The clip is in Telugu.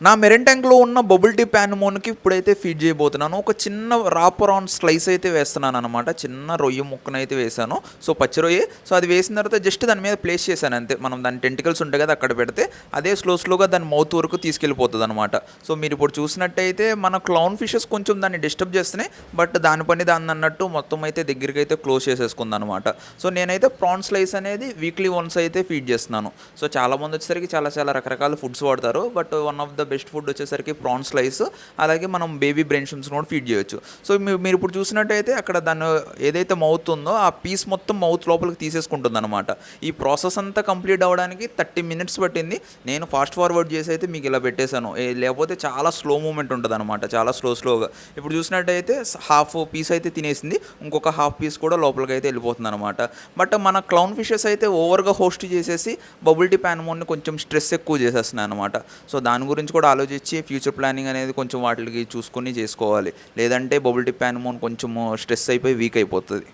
నా మెరైన్ ట్యాంక్లో ఉన్న బబుల్ టీ ప్యాన్మోన్కి ఇప్పుడైతే ఫీడ్ చేయబోతున్నాను. ఒక చిన్న రాపరాన్ స్లైస్ అయితే వేస్తున్నాను అనమాట. చిన్న రొయ్య ముక్కనైతే వేసాను. సో పచ్చి రొయ్య. సో అది వేసిన తర్వాత జస్ట్ దాని మీద ప్లేస్ చేశాను అంతే. మనం దాని టెంటికల్స్ ఉంటాయి కదా, అక్కడ పెడితే అదే స్లోగా దాని మౌత్ వరకు తీసుకెళ్ళిపోతుంది అనమాట. సో మీరు ఇప్పుడు చూసినట్టయితే మన క్లౌన్ ఫిషెస్ కొంచెం దాన్ని డిస్టర్బ్ చేస్తున్నాయి. బట్ దాని పని దాన్ని అన్నట్టు మొత్తం అయితే దగ్గరికి అయితే క్లోజ్ చేసేసుకుంది అనమాట. సో నేనైతే ప్రాన్ స్లైస్ అనేది వీక్లీ వన్స్ అయితే ఫీడ్ చేస్తున్నాను. సో చాలామంది వచ్చేసరికి చాలా రకరకాల ఫుడ్స్ వాడతారు. But one of the best food వచ్చేసరికి ప్రాన్ స్లైస్, అలాగే మనం బేబీ బ్రెయిన్ షిమ్స్ కూడా ఫీడ్ చేయొచ్చు. సో మీరు ఇప్పుడు చూసినట్టయితే అక్కడ దాన్ని ఏదైతే మౌత్ ఉందో ఆ పీస్ మొత్తం మౌత్ లోపలికి తీసేసుకుంటుంది అనమాట. ఈ ప్రాసెస్ అంతా కంప్లీట్ అవ్వడానికి 30 minutes పట్టింది. నేను ఫాస్ట్ ఫార్వర్డ్ చేసి అయితే మీకు ఇలా పెట్టేశాను. లేకపోతే చాలా స్లో మూమెంట్ ఉంటుంది అనమాట, చాలా స్లోగా. ఇప్పుడు చూసినట్టయితే హాఫ్ పీస్ అయితే తినేసింది, ఇంకొక హాఫ్ పీస్ కూడా లోపలికి అయితే వెళ్ళిపోతుంది అనమాట. బట్ మన క్లౌన్ ఫిషెస్ అయితే ఓవర్గా హోస్ట్ చేసేసి బబుల్ టీ ప్యాన్మోన్ని కొంచెం స్ట్రెస్ ఎక్కువ చేసేస్తున్నాయి అనమాట. సో దాని గురించి కూడా ఆలోచించి ఫ్యూచర్ ప్లానింగ్ అనేది కొంచెం వాటికి చూసుకొని చేసుకోవాలి. లేదంటే బబుల్ టీ ప్యాన్మోన్ కొంచెం స్ట్రెస్ అయిపోయి వీక్ అయిపోతుంది.